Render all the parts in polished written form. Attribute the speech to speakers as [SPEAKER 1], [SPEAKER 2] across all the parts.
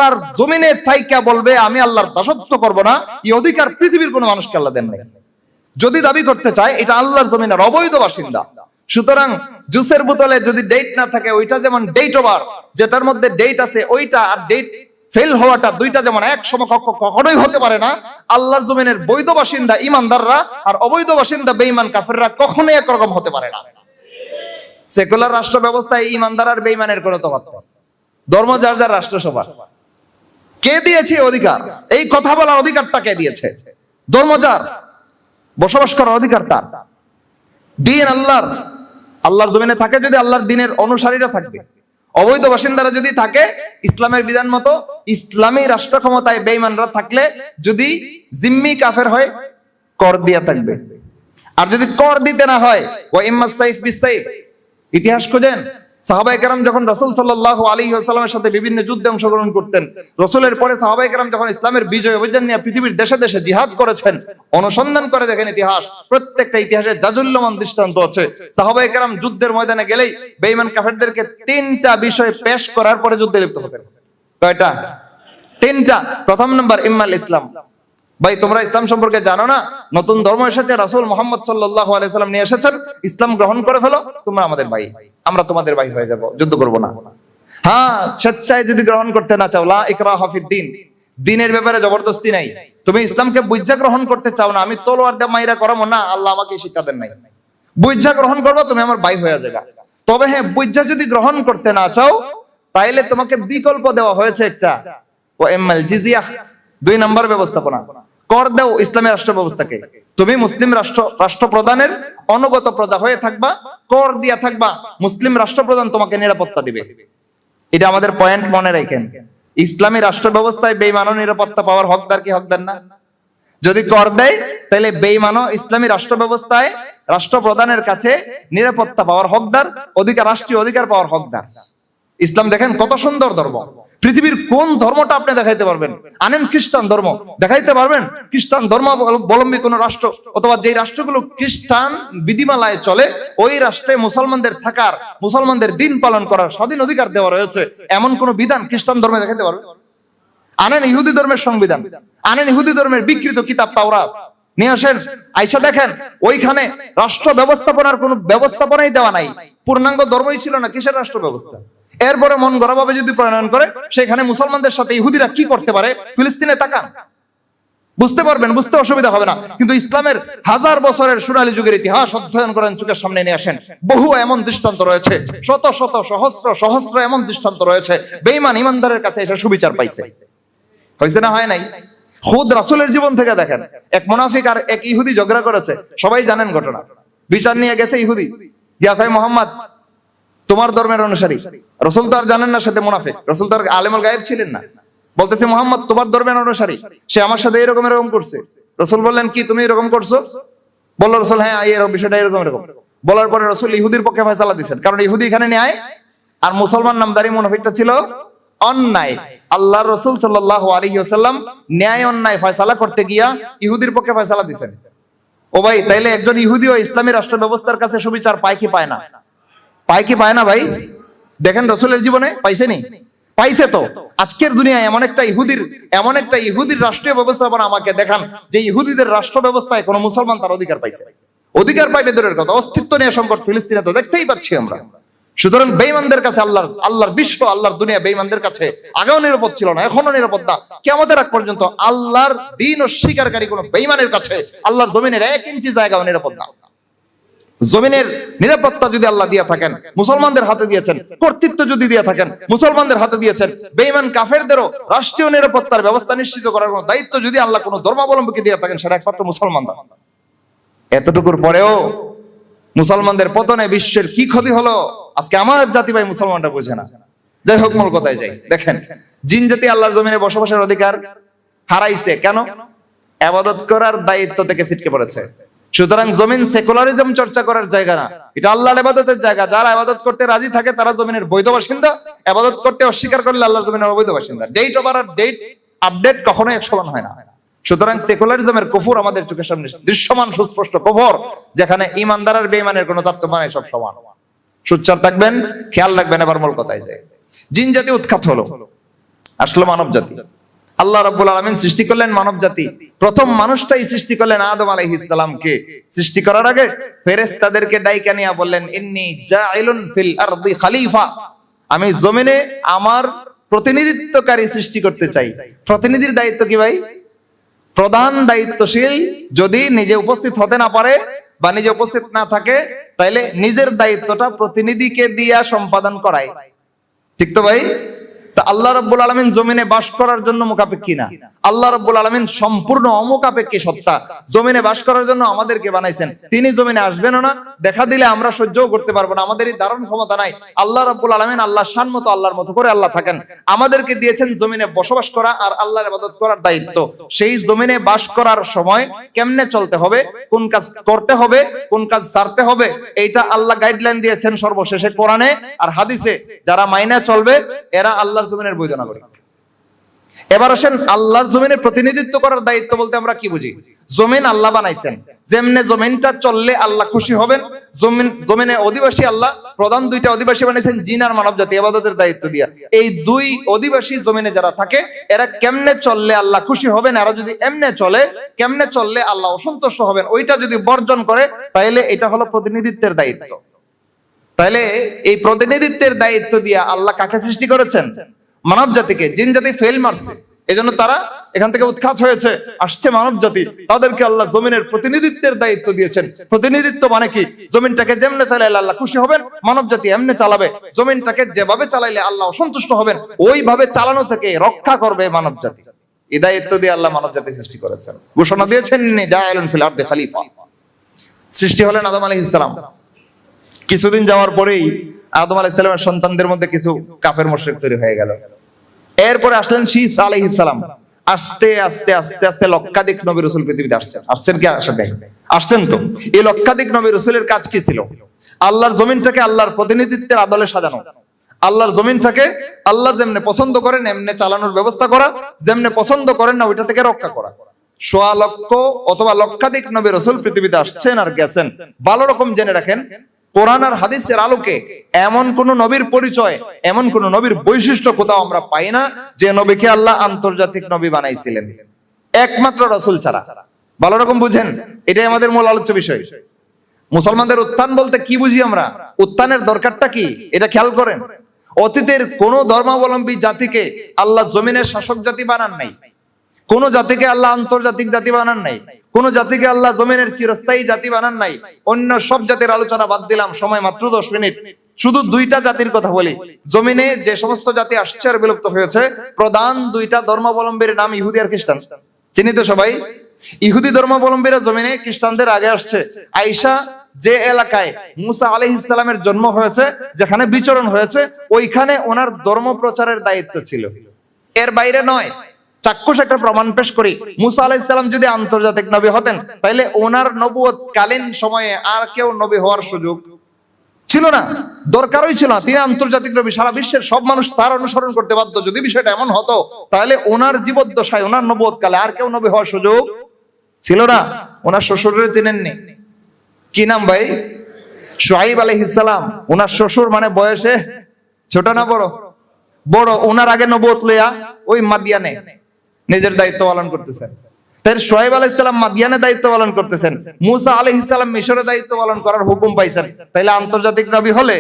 [SPEAKER 1] আল্লাহর জমিনে থাইকা বলবে আমি আল্লাহর দাসত্ব করব না, এই অধিকার পৃথিবীর কোনো মানুষকে আল্লাহ দেন নাই। যদি দাবি করতে চায় এটা আল্লাহর জমিনের অবৈধ বাসিন্দা। সুতরাং জুসের বোতলে যদি ডেট না থাকে, ওইটা যেমন ডেট ওভার, যেটার মধ্যে ডেট আছে ওইটা আর ডেট ফেল হওয়াটা দুইটা যেমন এক সমকক্ষ কখনোই হতে পারে না, আল্লাহর জমিনের বৈধ বাসিন্দা ইমানদাররা আর অবৈধ বাসিন্দা বেঈমান কাফেররা কখনোই একরকম হতে পারে না। সেকুলার রাষ্ট্র ব্যবস্থায় ইমানদার আর বেঈমানের কোনো তফাৎ নেই। ধর্ম যার যার রাষ্ট্রসভা। কে দিয়েছে অধিকার? এই কথা বলার অধিকারটা কে দিয়েছে? ধর্ম যার, বসবাস করার অধিকার তার। দিন আল্লাহর, আল্লাহর জমিনে থাকে যদি আল্লাহর দিনের অনুসারীরা থাকবে। অবৈধ বাসিন্দারা যদি থাকে ইসলামের বিধান মতো, ইসলামী রাষ্ট্র ক্ষমতায় বেঈমানরা থাকলে যদি জিম্মি কাফের হয় কর দিয়া থাকবে। আর যদি কর দিতে না হয় ওয়া ইম্মা সাইফ বিসাইফ। ইতিহাস খোঁজেন, সাহাবায়ে কেরাম যখন রাসূল সাল্লাল্লাহু আলাইহি ওয়াসাল্লামের সাথে বিভিন্ন যুদ্ধে অংশগ্রহণ করতেন, রাসূলের পরে সাহাবায়ে কেরাম যখন ইসলামের বিজয় অভিযান নিয়ে পৃথিবীর দেশে দেশে জিহাদ করেছেন, অনুসন্ধান করে দেখেন ইতিহাস, প্রত্যেকটা ইতিহাসে জাজুল্যমান দৃষ্টান্ত আছে। সাহাবায়ে কেরাম যুদ্ধের ময়দানে গেলেই বেঈমান কাফেরদেরকে তিনটা বিষয় পেশ করার পরে যুদ্ধে লিপ্ত হতেন। কয়টা? তিনটা। প্রথম নাম্বার ইম্মাল ইসলাম। ভাই তোমরা ইসলাম সম্পর্কে জানো না? নতুন ধর্ম এসেছে, রাসূল মুহাম্মদ সাল্লাল্লাহু আলাইহি সাল্লাম নিয়ে এসেছেন, ইসলাম গ্রহণ করে ফেলো, তোমরা আমাদের ভাই, আমরা তোমাদের ভাই হয়ে যাব, যুদ্ধ করব না। হ্যাঁ, স্বেচ্ছায় যদি গ্রহণ করতে না চাও, লা ইকরাহা ফিদ্দিন, দ্বীনের ব্যাপারে জবরদস্তি নাই। তুমি ইসলামকে বুঝা গ্রহণ করতে চাও না, আমি তলোয়ার দিয়ে মাইরা করাবো না, আল্লাহ আমাকে শিক্ষা দেন নাই। বুঝা গ্রহণ করবো, তুমি আমার ভাই হয়ে যাবে। তবে হ্যাঁ, বুঝা যদি গ্রহণ করতে না চাও তাইলে তোমাকে বিকল্প দেওয়া হয়েছে একটা, ও এমাল জিজিয়া, 2 নম্বর ব্যবস্থাপনা। কর দাও ইসলামের রাষ্ট্র ব্যবস্থাকে, তুমি মুসলিম রাষ্ট্র প্রধানের অনুগত প্রজা হয়ে থাকবা, কর দিয়া থাকবা, মুসলিম রাষ্ট্র প্রধান তোমাকে নিরাপত্তা দিবে। এটা আমাদের পয়েন্ট মনে রাখেন। ইসলামী রাষ্ট্র ব্যবস্থায় বেঈমানও নিরাপত্তা পাওয়ার হকদার কি হকদার না? যদি কর দেয় তাহলে বেঈমানও ইসলামী রাষ্ট্র ব্যবস্থায় রাষ্ট্র প্রধানের কাছে নিরাপত্তা পাওয়ার হকদার, অধিকার, রাষ্ট্রীয় অধিকার পাওয়ার হকদার। ইসলাম দেখেন কত সুন্দর ধর্ম। পৃথিবীর কোন ধর্মটা আপনি দেখাইতে পারবেন? আনেন খ্রিস্টান ধর্ম, দেখাইতে পারবেন খ্রিস্টান ধর্মাবলম্বী কোন রাষ্ট্র, অথবা যে রাষ্ট্রগুলো খ্রিস্টান বিধিমালায় চলে ওই রাষ্ট্রে মুসলমানদের থাকার, মুসলমানদের দিন পালন করার স্বাধীন অধিকার দেওয়া রয়েছে, এমন কোন বিধান খ্রিস্টান ধর্মে দেখাইতে পারবেন? আনেন ইহুদি ধর্মের সংবিধান, আনেন ইহুদি ধর্মের বিকৃত কিতাব তাওরাত নিয়ে আসেন, আইসা দেখেন ওইখানে রাষ্ট্র ব্যবস্থাপনার কোন ব্যবস্থাপনাই দেওয়া নাই। পূর্ণাঙ্গ ধর্মই ছিল না, কিসের রাষ্ট্র ব্যবস্থা? এরপরে মন গড়াভাবে যদি প্রণয়ন করে, সেখানে মুসলমানদের সাথে ইহুদিরা কি করতে পারে ফিলিস্তিনে তাকান, বুঝতে পারবেন, বুঝতে অসুবিধা হবে না। কিন্তু ইসলামের 1000 বছরের সোনালী যুগের ইতিহাস অধ্যয়ন করেন, চোখের সামনে নিয়ে আসেন, বহু এমন দৃষ্টান্ত রয়েছে, শত শত সহস্র সহস্র এমন দৃষ্টান্ত রয়েছে বেঈমান ইমানদারের কাছে এসে সুবিচার পাইছে। হয়েছে না হয় নাই? খুদ রাসূলের জীবন থেকে দেখেন, এক মুনাফিক আর এক ইহুদি ঝগড়া করেছে, সবাই জানেন ঘটনা। বিচার নিয়ে গেছে ইহুদি, ইয়া ভাই মুহাম্মদ তোমার ধর্মের অনুসারী, রাসূল তো আর জানেন না সাথে মুনাফিক, রাসূল তো আর আলেমুল গায়েব ছিলেন না, বলতেছে মুহাম্মদ তোমার ধর্মের অনুসারী, সে আমার সাথে এরকম এরকম করছে। রাসূল বললেন কি তুমি এরকম করছো? বলল রাসূল হ্যাঁ এই বিষয়টা এরকম এরকম। বলার পরে রাসূল ইহুদির পক্ষে ফয়সালা দিয়েছেন, কারণ ইহুদি এখানে ন্যায় আর মুসলমান নামদারি মুনাফিকটা ছিল অন্যায়। আল্লাহর রাসূল সাল্লাল্লাহু আলাইহি ওয়াসাল্লাম ন্যায় অন্যায় ফয়সালা করতে গিয়া ইহুদির পক্ষে ফয়সালা দিয়েছেন। ও ভাই, তাইলে একজন ইহুদিও ইসলামী রাষ্ট্র ব্যবস্থার কাছে সুবিচার পায় কি পায় না? পায় কি পায় না ভাই? দেখেন রাসূলের জীবনে পাইছে নি? পাইছে তো। আজকের দুনিয়ায় এমন একটা ইহুদির রাষ্ট্রীয় ব্যবস্থাপনা আমাকে দেখান যে ইহুদিদের রাষ্ট্র ব্যবস্থায় কোন মুসলমান তার অধিকার পাইছে। অধিকার পাইবে দূরের কথা, অস্তিত্ব নিয়ে সংকট ফিলিস্তিনে তো দেখতেই পাচ্ছি আমরা। সুতরাং বেঈমানদের কাছে আল্লাহর বিশ্ব, আল্লাহর দুনিয়া বেঈমানদের কাছে আগেও নিরাপদ ছিল না, এখনো নিরাপদ না, কিয়ামতের আগ পর্যন্ত আল্লাহর দ্বীন অস্বীকারী কোন বেঈমানের কাছে আল্লাহর জমিনের 1 ইঞ্চি জায়গাও নিরাপদ না। জমিনের নিরাপত্তা যদি আল্লাহ দিয়ে থাকেন, মুসলমানদের হাতে দিয়েছেন, কর্তৃত্ব যদি দিয়ে থাকেন, মুসলমানদের হাতে দিয়েছেন, বেঈমান কাফেরদেরও রাষ্ট্রীয় নিরাপত্তার ব্যবস্থা নিশ্চিত করার কোন দায়িত্ব যদি আল্লাহ কোন ধর্মাবলম্বীকে দিয়ে থাকেন, সেটা একমাত্র মুসলমানরা। এতটুকুর পরেও মুসলমানদের পতনে বিশ্বের কি ক্ষতি হলো আজকে আমার জাতি ভাই মুসলমানরা বোঝে না। যাই হোক, মূল কথায় যাই। দেখেন জিন জাতি আল্লাহর জমিনে বসবাসের অধিকার হারাইছে কেন? ইবাদত করার দায়িত্ব থেকে ছিটকে পড়েছে। সুতরাং জমিন সেকুলারিজম চর্চা করার জায়গা না, এটা আল্লাহর ইবাদতের জায়গা। যারা ইবাদত করতে রাজি থাকে তারা জমিনের বৈধ বাসিন্দা, ইবাদত করতে অস্বীকার করলে আল্লাহর জমিনের অবৈধ বাসিন্দা। ডেট ওভার আর ডেট আপডেট কখনোই এক সমান হয় না। সুতরাং সেকুলারিজমের কুফর আমাদের চোখের সামনে দৃশ্যমান সুস্পষ্ট কুফর, যেখানে ঈমানদার আর বেঈমানের কোনো তারতম্য নাই, সব সমান। সুচ্চার থাকবেন, খেয়াল রাখবেন। এবার মূল কথায় যায়, জিন জাতি উৎখাত হলো। আসলো মানব জাতি। আল্লাহ রাব্বুল আলামিন সৃষ্টি করলেন মানব জাতি। প্রথম মানুষটাই সৃষ্টি করলেন আদম আলাইহিস সালামকে। সৃষ্টি করার আগে ফেরেশতাদেরকে ডাইকা নিয়ে বললেন, ইন্নী জাইলুন ফিল আরদি খলিফা, আমি জমিনে আমার প্রতিনিধিত্বকারী সৃষ্টি করতে চাই। প্রতিনিধির দায়িত্ব কি ভাই? প্রধান দায়িত্বশীল যদি নিজে উপস্থিত হতে না পারে বা নিজে উপস্থিত না থাকে, তাইলে নিজের দায়িত্বটা প্রতিনিধিকে দিয়া সম্পাদন করায়। ঠিক তো ভাই? তা আল্লাহ রাব্বুল আলামিন জমিনে বাস করার জন্য মুখাপেক্ষী না, আল্লাহ রাব্বুল আলামিন সম্পূর্ণ অমুখাপেক্ষী সত্তা। জমিনে বাস করার জন্য আমাদেরকে বানাইছেন, তিনি জমিনে আসবেন না, দেখা দিলে আমরা সহ্যও করতে পারবো না, আমাদের এই ধারণ ক্ষমতা নাই। আল্লাহ রাব্বুল আলামিন আল্লাহ শান মতো আল্লাহর মতো করে আল্লাহ থাকেন। আমাদেরকে দিয়েছেন জমিনে বসবাস করা আর আল্লাহর ইবাদত করার দায়িত্ব। সেই জমিনে বাস করার সময় কেমনে চলতে হবে, কোন কাজ করতে হবে, কোন কাজ ছাড়তে হবে, এইটা আল্লাহ গাইডলাইন দিয়েছেন সর্বশেষে কোরআনে আর হাদিসে। যারা মাইনা চলবে এরা আল্লাহর জমিনের বৈধ নাগরিক। এবার আসেন আল্লাহর জমিনের প্রতিনিধিত্ব করার দায়িত্ব বলতে আমরা কি বুঝি? জমিন আল্লাহ বানাইছেন, যেমনে জমিনটা চললে আল্লাহ খুশি হবেন। জমিনে অধিবাসী আল্লাহ প্রধান দুইটা অধিবাসী বানাইছেন, জিন আর মানব জাতি, ইবাদতের দায়িত্ব দিয়া। এই দুই অধিবাসী জমিনে যারা থাকে এরা কেমনে চললে আল্লাহ খুশি হবেন, এরা যদি এমনে চলে কেমনে চললে আল্লাহ অসন্তুষ্ট হবেন, ওইটা যদি বর্জন করে তাইলে এটা হলো প্রতিনিধিত্বের দায়িত্ব। তাইলে এই প্রতিনিধিত্বের দায়িত্ব দিয়ে আল্লাহ কাকে সৃষ্টি করেছেন? মানব জাতিকে। জিন জাতি ফেল মারছে, এজন্য তারা এখান থেকে উৎখাত হয়েছে, আসছে মানব জাতি। তাদেরকে আল্লাহ জমিনের প্রতিনিধিত্বের দায়িত্ব দিয়েছেন। প্রতিনিধিত্ব মানে কি? জমিনটাকে যেমনে চালাইলে আল্লাহ খুশি হবেন, মানব জাতি এমনে চালাবে। জমিনটাকে যেভাবে চালাইলে আল্লাহ অসন্তুষ্ট হবেন, ওইভাবে চালানো থেকে রক্ষা করবে মানব জাতি। এই দায়িত্ব দিয়ে আল্লাহ মানব জাতি সৃষ্টি করেছেন। ঘোষণা দিয়েছেন, জাইলুন ফিল আরদি খলিফা। সৃষ্টি হলেন আদম আলাইহিস সালাম। কিছুদিন যাওয়ার পরেই আদম আলাইহিস সালামের সন্তানদের মধ্যে কিছু কাফের মুশরিক তৈরি হয়ে গেল। এরপরে আসলেন শীস আলাইহিস সালাম। আস্তে আস্তে আস্তে আস্তে লক্ষাধিক নবী রাসূল পৃথিবীতে আসছেন কি আসছেন তো। এই লক্ষাধিক নবী রাসূলের কাজ কি ছিল? আল্লাহর জমিনটাকে আল্লাহর প্রতিনিধিত্বের আদলে সাজানো, আল্লাহর জমিনটাকে আল্লাহ যেমনে পছন্দ করেন এমনে চালানোর ব্যবস্থা করা, যেমনে পছন্দ করেন না ওইটা থেকে রক্ষা করা। সোয়া লক্ষ অথবা লক্ষাধিক নবী রাসূল পৃথিবীতে আসছেন আর গেছেন। ভালো রকম জেনে রাখেন, কোরআন আর হাদিসের আলোকে এমন কোন নবীর পরিচয়, এমন কোন নবীর বৈশিষ্ট্য কোথাও আমরা পাই না যে নবীকে আল্লাহ আন্তর্জাতিক নবী বানাইছিলেন, একমাত্র রাসূল ছাড়া। ভালো রকম বুঝেন, এটাই আমাদের মূল আলোচ্য বিষয়। মুসলমানদের উত্থান বলতে কি বুঝি আমরা? উত্থানের দরকারটা কি এটা খেয়াল করেন। অতীতের কোন ধর্মাবলম্বী জাতিকে আল্লাহ জমিনের শাসক জাতি বানান নাই, কোন জাতিকে আল্লাহ আন্তর্জাতিক জাতি বানান নাই, কোন জাতিকে আল্লাহ জমিনের চিরস্থায়ী জাতি বানান নাই। অন্য সব জাতির আলোচনা বাদ দিলাম, সময় মাত্র 10 মিনিট। শুধু দুইটা জাতির কথা বলি। জমিনে যে সমস্ত জাতি আসছে আর বিলুপ্ত হয়েছে, প্রধান দুইটা ধর্মাবলম্বীর নাম ইহুদি আর খ্রিস্টান। চিনি তো সবাই? ইহুদি ধর্মাবলম্বীরা জমিনে খ্রিস্টানদের আগে আসছে। আয়েশা যে এলাকায় মুসা আলাইহিস সালামের জন্ম হয়েছে, যেখানে বিচরণ হয়েছে, ওইখানে ওনার ধর্ম প্রচারের দায়িত্ব ছিল, এর বাইরে নয়। চাক্ষুষ একটা প্রমাণ পেশ করি, মুসা আলাইহিস সালাম যদি আন্তর্জাতিক নবী হতেন তাহলে ওনার নবুয়ত কালীন সময়ে আর কেউ নবী হওয়ার সুযোগ ছিল না, দরকারই ছিল না। তিনি আন্তর্জাতিক নবী, সারা বিশ্বের সব মানুষ তার অনুসরণ করতে বাধ্য। যদি বিষয়টা এমন হতো তাহলে ওনার জীবদ্দশায়, ওনার নবুয়ত কালে আর কেউ নবী হওয়ার সুযোগ ছিল না। ওনার শ্বশুরের চিনেননি? কি নাম ভাই? শুআইব আলাইহিস সালাম। ওনার শ্বশুর মানে বয়সে ছোট না বড়? বড়। ওনার আগে নবুয়ত লইয়া ওই মাদিয়ানে নিজের দায়িত্ব পালন করতেছেন। তাই শুআইব আলাইহিস সালাম মাদিয়ানে দায়িত্ব পালন করতেছেন, মুসা আলাইহিস সালাম মিশরে দায়িত্ব পালন করার হুকুম পাইছেন। তাইলে আন্তর্জাতিক নবী হলে,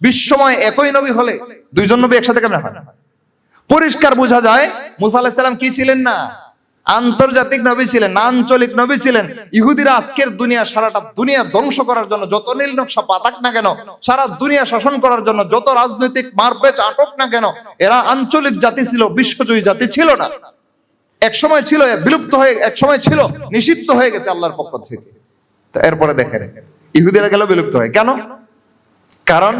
[SPEAKER 1] বিশ্বময় একই নবী হলে, দুইজন নবী একসাথে কেমন হয়? পরিষ্কার বোঝা যায় মুসা আলাইহিস সালাম কি ছিলেন না? আন্তর্জাতিক নবী ছিলেন, আঞ্চলিক নবী ছিলেন। ইহুদিরা আজকের দুনিয়া, সারাটা দুনিয়া ধ্বংস করার জন্য যত নীল নকশা পাতাক না কেন, সারা দুনিয়া শাসন করার জন্য যত রাজনৈতিক মারপেচ আটক না কেন, এরা আঞ্চলিক জাতি ছিল, বিশ্বজয়ী জাতি ছিল না। এক সময় ছিল বিলুপ্ত হয়ে, এক সময় ছিল নিষিদ্ধ হয়ে গেছে আল্লাহর পক্ষ থেকে। এরপরে দেখেন ইহুদিরা গেল বিলুপ্ত হয়ে। কেন? কারণ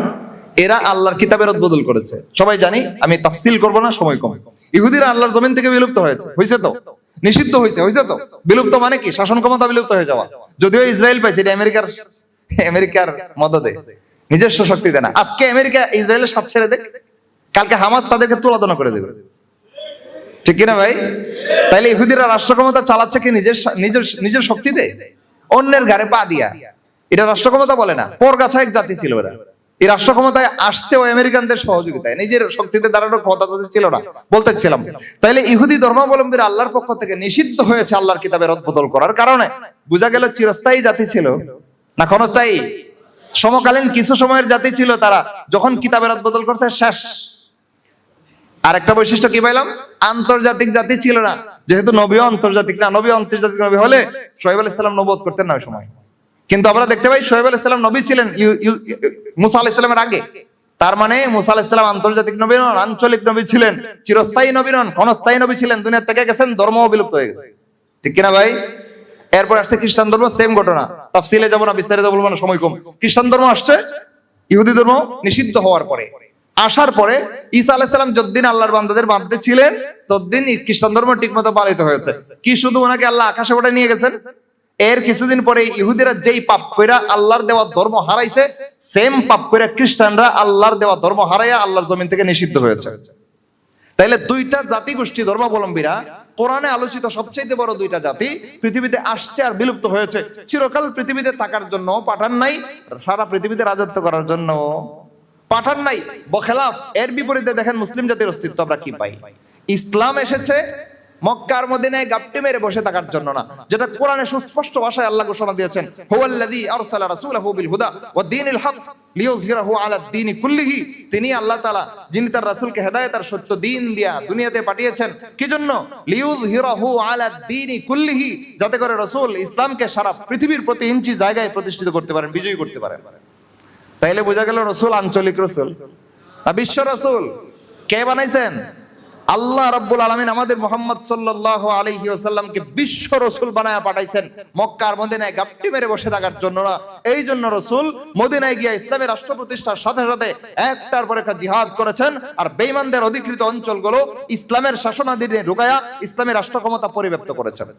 [SPEAKER 1] এরা আল্লাহর কিতাবের উদ্বোধন করেছে। সবাই জানি, আমি তাফসিল করব না, সময় কম। ইহুদিরা আল্লাহর জমিন থেকে বিলুপ্ত হয়েছে, হয়েছে তো, নিষিদ্ধ হয়েছে, হয়েছে তো। বিলুপ্ত মানে কি? শাসন ক্ষমতা বিলুপ্ত হয়ে যাওয়া। যদিও ইসরায়েল পাইছে, এটা আমেরিকার মদদে, নিজস্ব শক্তিতে না। আজকে আমেরিকা ইসরায়েলের সাথে ছেড়ে দেখ, কালকে হামাস তাদেরকে তুলাধনা করে দেবে, ঠিক কিনা ভাই? তাইলে ইহুদিরা রাষ্ট্র ক্ষমতা চালাচ্ছে কি নিজের শক্তিতে? অন্যের ঘাড়ে পা দিয়া। এটা রাষ্ট্র ক্ষমতা বলে না, পরগাছা এক জাতি ছিল এরা। এই রাষ্ট্র ক্ষমতায় আসছে ওই আমেরিকানদের সহযোগিতায়, নিজের শক্তিতে দাঁড়ানোর ক্ষমতা তাদের ছিল না, বলতেছিলাম। তাইলে ইহুদি ধর্মাবলম্বীরা আল্লাহর পক্ষ থেকে নিষিদ্ধ হয়েছে আল্লাহর কিতাবের রদবদল করার কারণে। বোঝা গেল চিরস্থায়ী জাতি ছিল না ক্ষণস্থায়ী? সমকালীন কিছু সময়ের জাতি ছিল, তারা যখন কিতাবের রদবদল করছে শেষ। আর একটা বৈশিষ্ট্য কি পাইলাম? আন্তর্জাতিক জাতি ছিল না, যেহেতু নবীও আন্তর্জাতিক না। নবী আন্তর্জাতিক নবী হলে শোয়েব আলাইহিস সালাম নবুয়ত করতেন না ওই সময়। কিন্তু আমরা দেখতে পাই শোয়েব আলাইহিস সালাম নবী ছিলেন মুসা আলাইহিস সালামের আগে। তার মানে মুসা আলাইহিস সালাম আন্তর্জাতিক নবী নন, আঞ্চলিক নবী ছিলেন, চিরস্থায়ী নবী নন, ক্ষণস্থায়ী নবী ছিলেন। দুনিয়া থেকে গেছেন, ধর্মও বিলুপ্ত হয়ে গেছে, ঠিক কিনা ভাই? এরপর আসছে খ্রিস্টান ধর্ম, সেম ঘটনা। তাফসিলে যাব না, বিস্তারিত বলবো না, সময় কম। খ্রিস্টান ধর্ম আসছে ইহুদি ধর্ম নিষিদ্ধ হওয়ার পরে। আসার পরে ঈসা আলাইহিস সালাম যতদিন আল্লাহর বান্দাদের মধ্যে ছিলেন ততদিন খ্রিস্টান ধর্ম ঠিকমতো পালিত হয়েছে। কি শুধু ওনাকে আল্লাহ আকাশে উঠায় নিয়ে গেছেন? এর কিছুদিন পরে ইহুদিরা যেই পাপ কইরা আল্লাহর দেওয়া ধর্ম হারাইছে, সেম পাপ কইরা খ্রিস্টানরা আল্লাহর দেওয়া ধর্ম হারাইয়া আল্লাহর জমিন থেকে নিষিদ্ধ হয়েছে। তাইলে দুইটা জাতিগোষ্ঠী ধর্মাবলম্বীরা, কোরআনে আলোচিত সবচেয়ে বড় দুইটা জাতি পৃথিবীতে আসছে আর বিলুপ্ত হয়েছে। চিরকাল পৃথিবীতে থাকার জন্য পাঠান নাই, সারা পৃথিবীতে রাজত্ব করার জন্য পাঠান নাই। বখেলাফ এর বিপরীতে দেখেন মুসলিম জাতির অস্তিত্ব আমরা কি পাই। ইসলাম এসেছে মক্কার মদিনায় গাপটি মেরে বসে থাকার জন্য না, যেটা কোরআনে সুস্পষ্ট ভাষায় আল্লাহ ঘোষণা দিয়েছেন, হুয়াল্লাযী আরসালা রাসূলাহু বিল হুদা ওয়া দীনিল হক লিইয়ুযহিরাহু আলা দ্বীনি কুল্লিহি। তিনি আল্লাহ তাআলা যিনি তার রাসূলকে হেদায়েত আর সত্য দ্বীন দিয়া দুনিয়াতে পাঠিয়েছেন। কি জন্য? লিইয়ুযহিরাহু আলা দ্বীনি কুল্লিহি, যাতে করে রাসূল ইসলামকে সারা পৃথিবীর প্রতি ইঞ্চি জায়গায় প্রতিষ্ঠিত করতে পারেন, বিজয়ী করতে পারেন। তাইলে বোঝা গেল রাসূল আঞ্চলিক রাসূল না বিশ্ব রাসূল। কে বানাইছেন? আল্লাহ রাব্বুল আলামিন আমাদের মুহাম্মদ সাল্লাল্লাহু আলাইহি ওয়াসাল্লামকে বিশ্ব রাসূল বানায়া পাঠাইছেন, মক্কার মদিনায় গাপটি মেরে বসে থাকার জন্য না। এই জন্য রাসূল মদিনায় গিয়ে ইসলামের রাষ্ট্র প্রতিষ্ঠার সাথে সাথে একটার পর একটা জিহাদ করেছেন, আর বেঈমানদের অধিকৃত অঞ্চলগুলো ইসলামের শাসনাধীনে ঢুকায়া ইসলামের রাষ্ট্র ক্ষমতা পরিব্যাপ্ত করেছেন।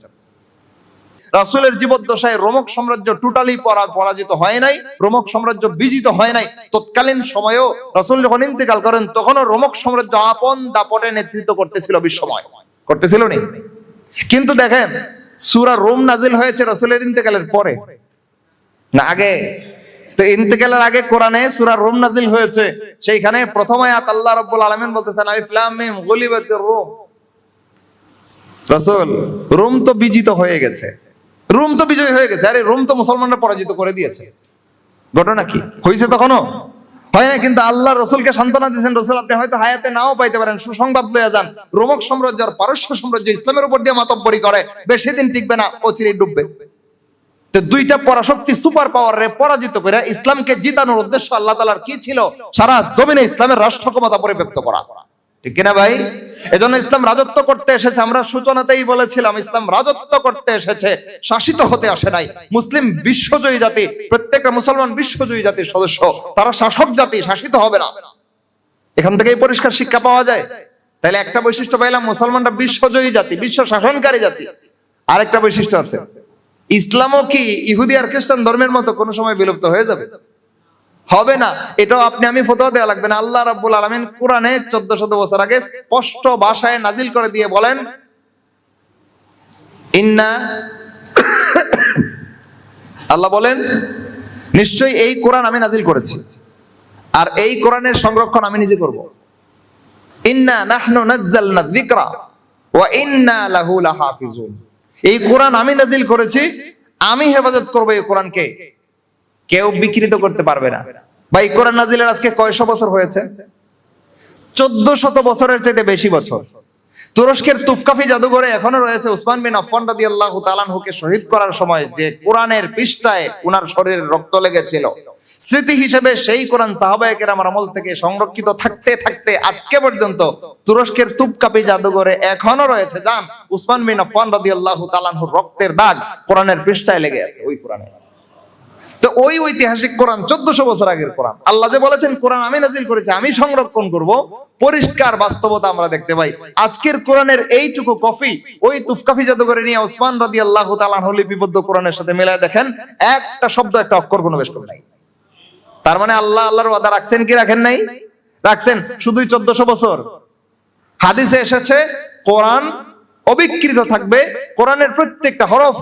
[SPEAKER 1] রাসূলের জীবদ্দশায় রোমক সাম্রাজ্য টোটালি পরাজিত হয় নাই, রোমক সাম্রাজ্য বিজিত হয় নাই। তৎকালীন সময়েও রাসূল যখন ইন্তেকাল করেন তখনও রোমক সাম্রাজ্য আপন দাপটে নেতৃত্ব করতেছিল, বিশ্বময় করতেছিল নি। কিন্তু দেখেন সূরা রোম নাজিল হয়েছে রাসূলের ইন্তেকালের পরে না আগে? তো ইন্তেকালের আগে কোরআনে সূরা রোম নাজিল হয়েছে। সেইখানে প্রথম আয়াত আল্লাহ রাব্বুল আলামিন বলতেছেন আলিফ লাম মিম গুলিবাতির রুম। রাসূল, রোম তো বিজিত হয়ে গেছে, রোম তো বিজয় হয়ে গেছে। আরে রোম তো মুসলমানরা পরাজিত করে দিয়েছে। ঘটনা কি হয়েছে? তখনও হয় না। কিন্তু আল্লাহ রসুলকে সান্ত্বনা দিয়েছেন, রসুল আপনি হয়তো হায়াতে নাও পাইতে পারেন, সুসংবাদ লইয়া যান। রোমক সাম্রাজ্য আর পারস্য সাম্রাজ্য ইসলামের উপর দিয়ে মাতব্বরি করে, বেশি দিন টিকবে না, অচিরেই ডুববে। তো দুইটা পরাশক্তি সুপার পাওয়ারে পরাজিত করে ইসলামকে জিতানোর উদ্দেশ্য আল্লাহ তাআলার কি ছিল? সারা জমিনে ইসলামের রাষ্ট্র ক্ষমতা পরিব্যাপ্ত করা, ঠিক কিনা ভাই? এজন্য ইসলাম রাজত্ব করতে এসেছে। আমরা সূচনাতেই বলেছিলাম ইসলাম রাজত্ব করতে এসেছে, শাসিত হতে আসে নাই। মুসলিম বিশ্বজয়ী জাতি, প্রত্যেকটা মুসলমান বিশ্বজয়ী জাতির সদস্য, তারা শাসক জাতি, শাসিত হবে না। এখান থেকেই পরিষ্কার শিক্ষা পাওয়া যায়। তাহলে একটা বৈশিষ্ট্য পাইলাম, মুসলমানরা বিশ্বজয়ী জাতি, বিশ্ব শাসনকারী জাতি। আরেকটা বৈশিষ্ট্য আছে, ইসলামও কি ইহুদি আর খ্রিস্টান ধর্মের মতো কোনো সময় বিলুপ্ত হয়ে যাবে? হবে না। এটাও আপনি আমি ফতোয়া দেওয়া লাগবে না। আল্লাহ রাব্বুল আলামিন কোরআনে 1400 বছর আগে স্পষ্ট ভাষায় নাজিল করে দিয়ে বলেন, ইন্না আল্লাহ বলেন নিশ্চয়ই এই কোরআন আমি নাজিল করেছি, আর এই কোরআনের সংরক্ষণ আমি নিজে করব। ইন্না নাহনু নাযালনা যিকরা ওয়া ইন্না লাহু লাহাফিজুন। এই কোরআন আমি নাজিল করেছি, আমি হেফাজত করব এই কোরআনকে, কেউ বিকৃত করতে পারবে না। ভাই কোরআন নাজিলের আজকে কয়শো বছর হয়েছে? 1400 বছরের চাইতে বেশি বছর। তুরস্কের তুফকাফি জাদুঘরে এখনো রয়েছে উসমান বিন আফফান রাদিয়াল্লাহু তাআলা আনহুকে শহীদ করার সময় যে কোরআনের পৃষ্ঠায় উনার শরীরে রক্ত লেগেছিল, স্মৃতি হিসেবে সেই কোরআন সাহাবায়ে কেরামের আমল থেকে সংরক্ষিত থাকতে থাকতে আজকে পর্যন্ত তুরস্কের তুফকাফি জাদুঘরে এখনো রয়েছে। যান, উসমান বিন আফফান রাদিয়াল্লাহু তাআলা আনহুর রক্তের দাগ কোরআনের পৃষ্ঠায় লেগে আছে ওই কোরআনে। তো ওই ঐতিহাসিক কোরআন 1400 বছর আগের কোরআন। আল্লাহ যে বলেছেন কোরআন আমি নাজিল করেছি, আমি সংরক্ষণ করব, পরিষ্কার বাস্তবতা আমরা দেখতে পাই। আজকের কোরআনের এইটুকু কপি ওই তুফকাফি জাদুঘরে নিয়ে উসমান রাদিয়াল্লাহু তাআলা আনহু লিপিবদ্ধ কোরআনের সাথে মিলায় দেখেন, একটা শব্দ একটা অক্ষর কোনো বেশ করে নাই। তার মানে আল্লাহ আল্লাহর ওয়াদা রাখছেন কি রাখেন নাই? রাখছেন। শুধুই 1400 বছর। হাদিসে এসেছে কোরআন অবিকৃত থাকবে, কোরআনের প্রত্যেকটা হরফ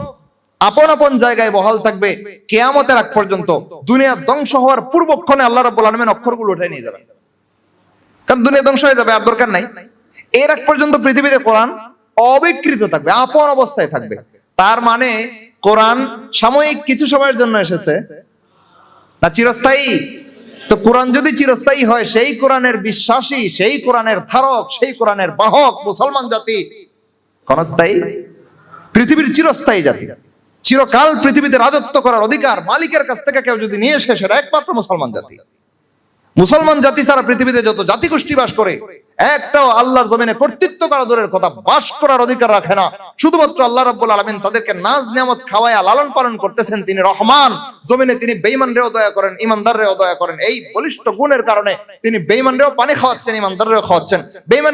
[SPEAKER 1] আপন আপন জায়গায় বহাল থাকবে কিয়ামতের আগ পর্যন্ত। দুনিয়া ধ্বংস হওয়ার পূর্বক্ষণে আল্লাহ রাব্বুল আলামিন অক্ষরগুলো উঠাই নিয়ে যাবেন, কারণ দুনিয়া ধ্বংস হয়ে যাবে, আর দরকার নাই। এর আগ পর্যন্ত পৃথিবীতে কোরআন অবিকৃত থাকবে, আপন অবস্থায় থাকবে। তার মানে কোরআন সাময়িক কিছু সময়ের জন্য এসেছে না চিরস্থায়ী? তো কোরআন যদি চিরস্থায়ী হয়, সেই কোরআনের বিশ্বাসী, সেই কোরআনের ধারক, সেই কোরআনের বাহক মুসলমান জাতি ক্ষণস্থায়ী? পৃথিবীর চিরস্থায়ী জাতি, চিরকাল পৃথিবীতে রাজত্ব করার অধিকার মালিকের কাছ থেকে কেউ যদি নিয়ে এসে, সেটা একমাত্র মুসলমান জাতি। মুসলমান জাতি ছাড়া পৃথিবীতে যত জাতি গোষ্ঠী বাস করে, একটাও আল্লাহর জমিনে কর্তৃত্ব করা দূরের কথা, বাস করার অধিকার রাখে না। শুধুমাত্র আল্লাহ রাব্বুল আলামিন তাদেরকে নাজ নিয়ামত খাওয়ায়া লালন পালন করতেছেন। তিনি রহমান, জমিনে তিনি বেঈমানরেও দয়া করেন, ইমানদাররেও দয়া করেন। এই বলিষ্ঠ গুণের কারণে তিনি বেঈমানরেও পানি খাওয়াচ্ছেন, ইমানদাররেও খাওয়াচ্ছেন। বেঈমান